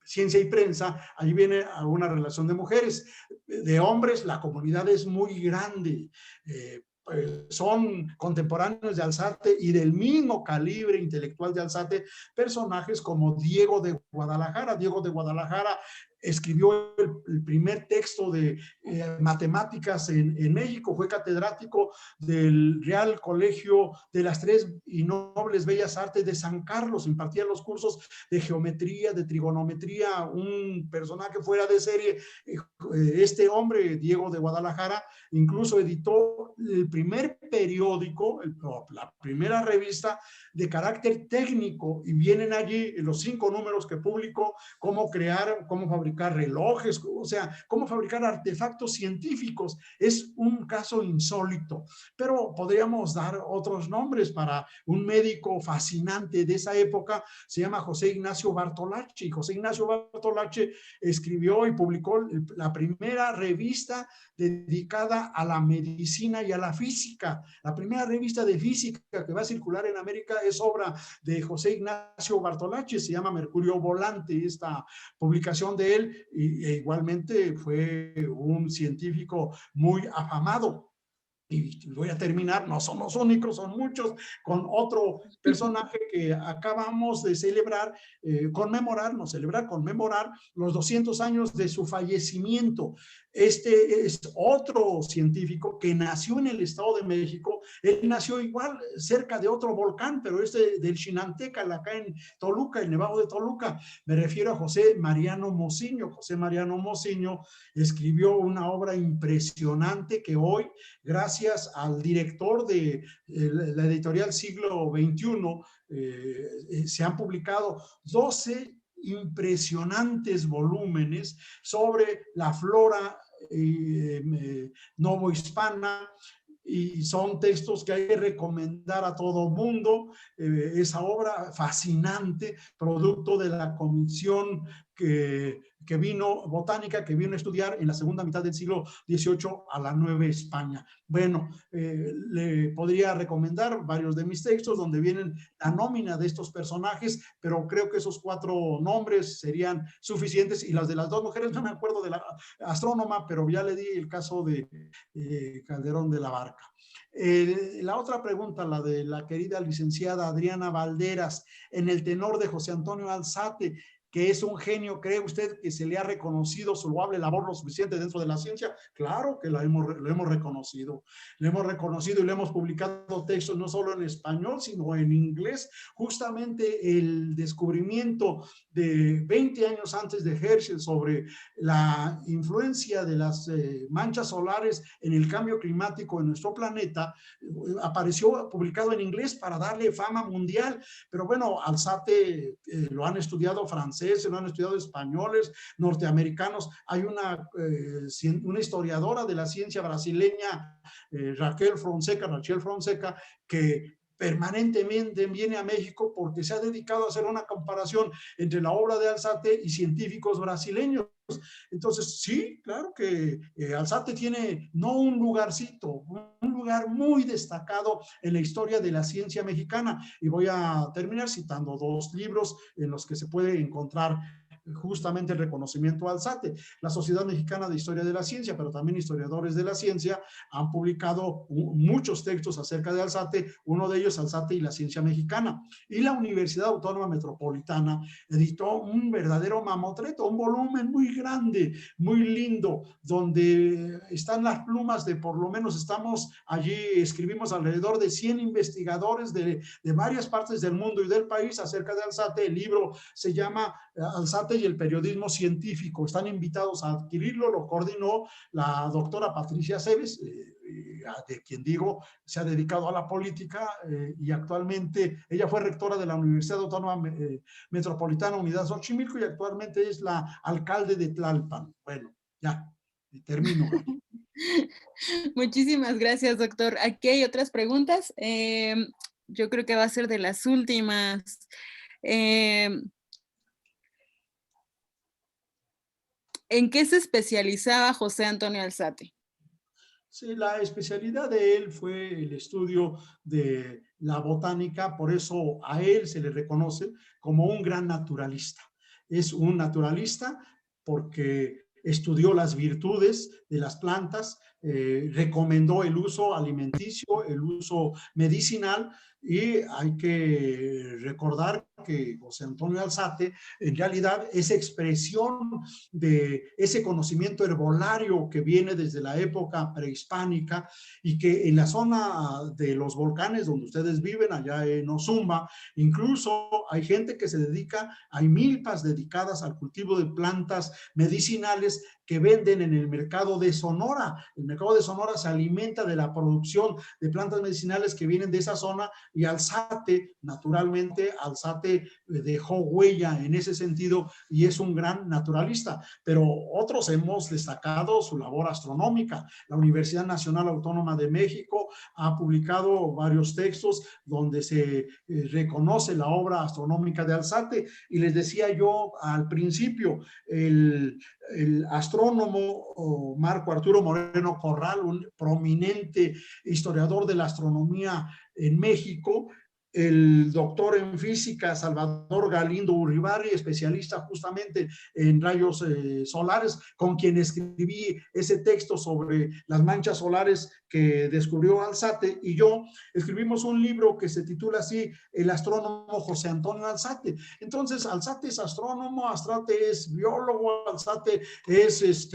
ciencia y prensa. Allí viene una relación de mujeres. De hombres, la comunidad es muy grande. son contemporáneos de Alzate y del mismo calibre intelectual de Alzate, personajes como Diego de Guadalajara. Diego de Guadalajara escribió el primer texto de matemáticas en México, fue catedrático del Real Colegio de las Tres y Nobles Bellas Artes de San Carlos, impartía los cursos de geometría, de trigonometría, un personaje fuera de serie. Este hombre, Diego de Guadalajara, incluso editó el primer periódico, la primera revista de carácter técnico, y vienen allí los 5 números que publicó, cómo crear, cómo fabricar relojes, o sea, cómo fabricar artefactos científicos. Es un caso insólito, pero podríamos dar otros nombres para un médico fascinante de esa época. Se llama José Ignacio Bartolacci. José Ignacio Bartolacci escribió y publicó la primera revista dedicada a la medicina y a la física. La primera revista de física que va a circular en América es obra de José Ignacio Bartolacci, se llama Mercurio Volante, esta publicación de él, y igualmente fue un científico muy afamado. Y voy a terminar, no son los únicos, son muchos, con otro personaje que acabamos de celebrar, conmemorar los 200 años de su fallecimiento. Este es otro científico que nació en el Estado de México. Él nació igual cerca de otro volcán, pero del Xinanteca, acá en Toluca, el Nevado de Toluca. Me refiero a José Mariano Mociño. José Mariano Mociño escribió una obra impresionante que hoy, gracias al director de la editorial Siglo XXI, se han publicado 12 impresionantes volúmenes sobre la flora novohispana, y son textos que hay que recomendar a todo mundo. Esa obra fascinante, producto de la comisión botánica que vino a estudiar en la segunda mitad del siglo XVIII a la Nueva España. Bueno, le podría recomendar varios de mis textos donde vienen la nómina de estos personajes, pero creo que esos 4 nombres serían suficientes, y las de las 2 mujeres, no me acuerdo de la astrónoma, pero ya le di el caso de Calderón de la Barca. La otra pregunta, la de la querida licenciada Adriana Valderas, en el tenor de José Antonio Alzate, que es un genio, ¿cree usted que se le ha reconocido su loable labor lo suficiente dentro de la ciencia? Claro que lo hemos reconocido. Lo hemos reconocido y le hemos publicado textos no solo en español, sino en inglés. Justamente el descubrimiento de 20 años antes de Herschel sobre la influencia de las manchas solares en el cambio climático en nuestro planeta, apareció publicado en inglés para darle fama mundial. Pero bueno, Alzate lo han estudiado franceses, lo han estudiado españoles, norteamericanos. Hay una historiadora de la ciencia brasileña, Rachel Fonseca, que permanentemente viene a México porque se ha dedicado a hacer una comparación entre la obra de Alzate y científicos brasileños. Entonces, sí, claro que Alzate tiene no un lugarcito, un lugar muy destacado en la historia de la ciencia mexicana. Y voy a terminar citando 2 libros en los que se puede encontrar justamente el reconocimiento a Alzate. La Sociedad Mexicana de Historia de la Ciencia, pero también historiadores de la ciencia, han publicado muchos textos acerca de Alzate, uno de ellos Alzate y la ciencia mexicana. Y la Universidad Autónoma Metropolitana editó un verdadero mamotreto, un volumen muy grande, muy lindo, donde están las plumas de, por lo menos estamos allí, escribimos alrededor de 100 investigadores de varias partes del mundo y del país acerca de Alzate. El libro se llama Alzate y el periodismo científico. Están invitados a adquirirlo. Lo coordinó la doctora Patricia Cebes, de quien digo se ha dedicado a la política, y actualmente ella fue rectora de la Universidad Autónoma Metropolitana Unidad Xochimilco y actualmente es la alcalde de Tlalpan. Bueno, ya, termino. Muchísimas gracias, doctor. Aquí hay otras preguntas. Yo creo que va a ser de las últimas. ¿En qué se especializaba José Antonio Alzate? Sí, la especialidad de él fue el estudio de la botánica, por eso a él se le reconoce como un gran naturalista. Es un naturalista porque estudió las virtudes de las plantas, recomendó el uso alimenticio, el uso medicinal, y hay que recordar que José Antonio Alzate en realidad es expresión de ese conocimiento herbolario que viene desde la época prehispánica, y que en la zona de los volcanes donde ustedes viven, allá en Ozumba, incluso hay gente que se dedica, hay milpas dedicadas al cultivo de plantas medicinales que venden en el mercado de Sonora. El mercado de Sonora se alimenta de la producción de plantas medicinales que vienen de esa zona, y Alzate, naturalmente, Alzate dejó huella en ese sentido y es un gran naturalista. Pero otros hemos destacado su labor astronómica. La Universidad Nacional Autónoma de México ha publicado varios textos donde se reconoce la obra astronómica de Alzate, y les decía yo al principio, el astrónomo Marco Arturo Moreno Corral, un prominente historiador de la astronomía en México, el doctor en física Salvador Galindo Urribarri, especialista justamente en rayos solares, con quien escribí ese texto sobre las manchas solares que descubrió Alzate, y yo escribimos un libro que se titula así, El astrónomo José Antonio Alzate. Entonces, Alzate es astrónomo, Alzate es biólogo, Alzate es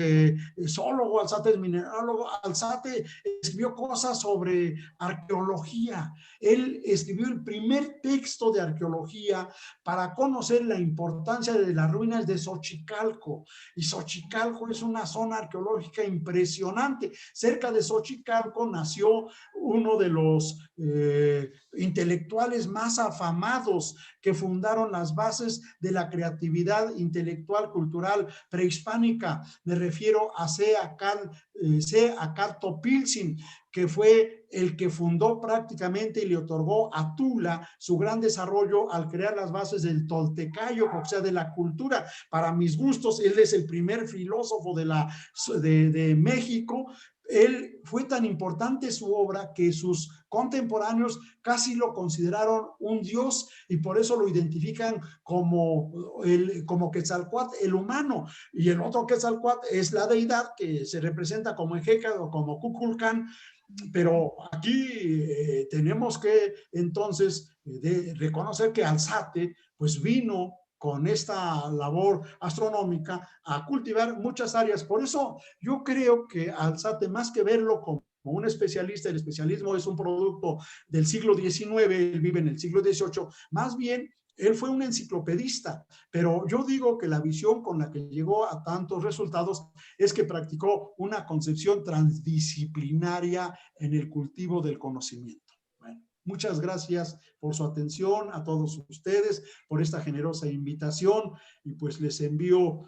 zoólogo, Alzate es minerólogo, Alzate escribió cosas sobre arqueología. Él escribió el primer texto de arqueología para conocer la importancia de las ruinas de Xochicalco. Y Xochicalco es una zona arqueológica impresionante. Cerca de Xochicalco nació uno de los intelectuales más afamados que fundaron las bases de la creatividad intelectual cultural prehispánica. Me refiero a C. Topiltzin, que fue el que fundó prácticamente y le otorgó a Tula su gran desarrollo al crear las bases del Toltecayo, o sea, de la cultura. Para mis gustos, él es el primer filósofo de México. Él fue tan importante su obra que sus contemporáneos casi lo consideraron un dios, y por eso lo identifican como Quetzalcóatl, el humano, y el otro Quetzalcóatl es la deidad que se representa como Ejeca o como Kukulcán. Pero aquí tenemos que entonces reconocer que Alzate pues vino con esta labor astronómica a cultivar muchas áreas. Por eso yo creo que Alzate, más que verlo como un especialista, el especialismo es un producto del siglo XIX, él vive en el siglo XVIII, más bien él fue un enciclopedista, pero yo digo que la visión con la que llegó a tantos resultados es que practicó una concepción transdisciplinaria en el cultivo del conocimiento. Bueno, muchas gracias por su atención, a todos ustedes, por esta generosa invitación, y pues les envío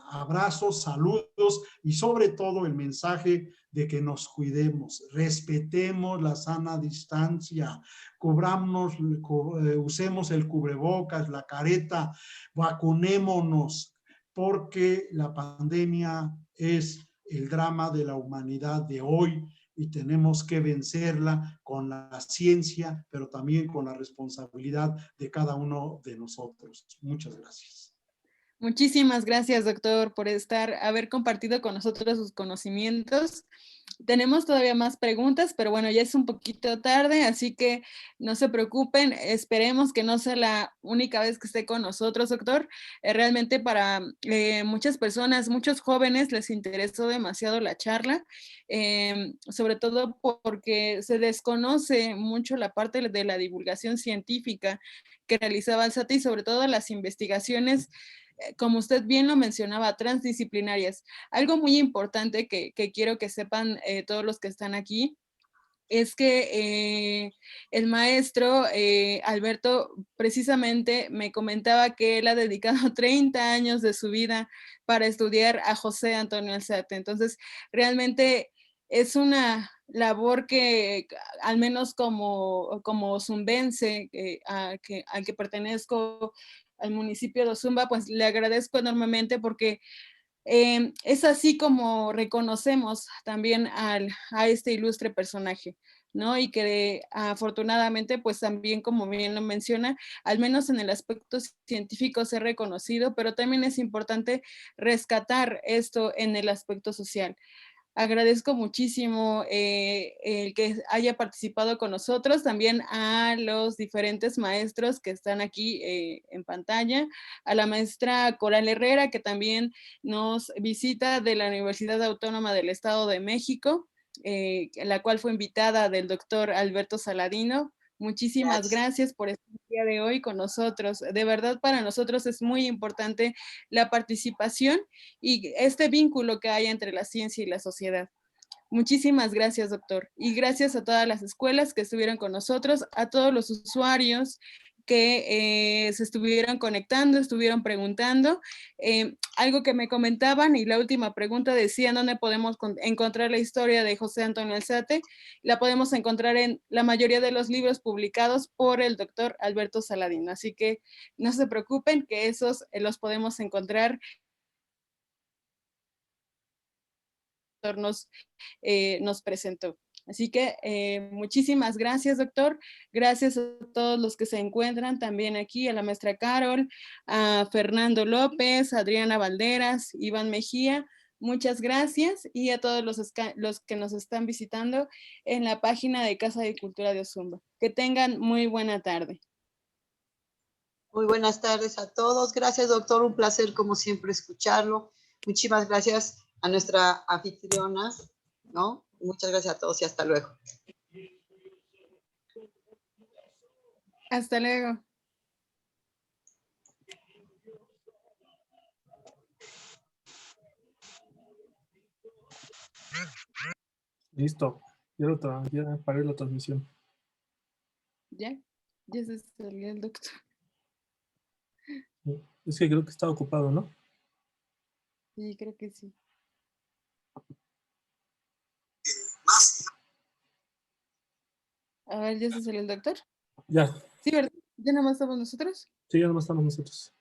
abrazos, saludos, y sobre todo el mensaje de que nos cuidemos, respetemos la sana distancia, usemos el cubrebocas, la careta, vacunémonos, porque la pandemia es el drama de la humanidad de hoy, y tenemos que vencerla con la ciencia, pero también con la responsabilidad de cada uno de nosotros. Muchas gracias. Muchísimas gracias, doctor, por haber compartido con nosotros sus conocimientos. Tenemos todavía más preguntas, pero bueno, ya es un poquito tarde, así que no se preocupen. Esperemos que no sea la única vez que esté con nosotros, doctor. Realmente para muchas personas, muchos jóvenes les interesó demasiado la charla, sobre todo porque se desconoce mucho la parte de la divulgación científica que realizaba Alzate, y sobre todo las investigaciones, como usted bien lo mencionaba, transdisciplinarias. Algo muy importante que quiero que sepan todos los que están aquí es que el maestro Alberto precisamente me comentaba que él ha dedicado 30 años de su vida para estudiar a José Antonio Alzate. Entonces, realmente es una labor que, al menos como zumbense, al que pertenezco, al municipio de Ozumba, pues le agradezco enormemente, porque es así como reconocemos también a este ilustre personaje. ¿no? Y que afortunadamente, pues también, como bien lo menciona, al menos en el aspecto científico se ha reconocido, pero también es importante rescatar esto en el aspecto social. Agradezco muchísimo el que haya participado con nosotros, también a los diferentes maestros que están aquí en pantalla, a la maestra Coral Herrera, que también nos visita de la Universidad Autónoma del Estado de México, la cual fue invitada del doctor Alberto Saladino. Muchísimas gracias por estar el día de hoy con nosotros. De verdad, para nosotros es muy importante la participación y este vínculo que hay entre la ciencia y la sociedad. Muchísimas gracias, doctor. Y gracias a todas las escuelas que estuvieron con nosotros, a todos los usuarios que se estuvieron conectando, estuvieron preguntando. Algo que me comentaban y la última pregunta decía, ¿dónde podemos encontrar la historia de José Antonio Alzate? La podemos encontrar en la mayoría de los libros publicados por el doctor Alberto Saladino. Así que no se preocupen que esos los podemos encontrar. Nos presentó. Así que muchísimas gracias, doctor. Gracias a todos los que se encuentran también aquí, a la maestra Carol, a Fernando López, Adriana Valderas, Iván Mejía. Muchas gracias y a todos los que nos están visitando en la página de Casa de Cultura de Ozumba. Que tengan muy buena tarde. Muy buenas tardes a todos. Gracias, doctor. Un placer, como siempre, escucharlo. Muchísimas gracias a nuestra anfitriona, ¿no? Muchas gracias a todos y hasta luego. Hasta luego. Listo. Ya paré la transmisión. ¿Ya? Ya se salió el doctor. Es que creo que estaba ocupado, ¿no? Sí, creo que sí. A ver, ¿ya se salió el doctor? Ya. Sí, ¿verdad? ¿Ya nada más estamos nosotros? Sí, ya nomás estamos nosotros.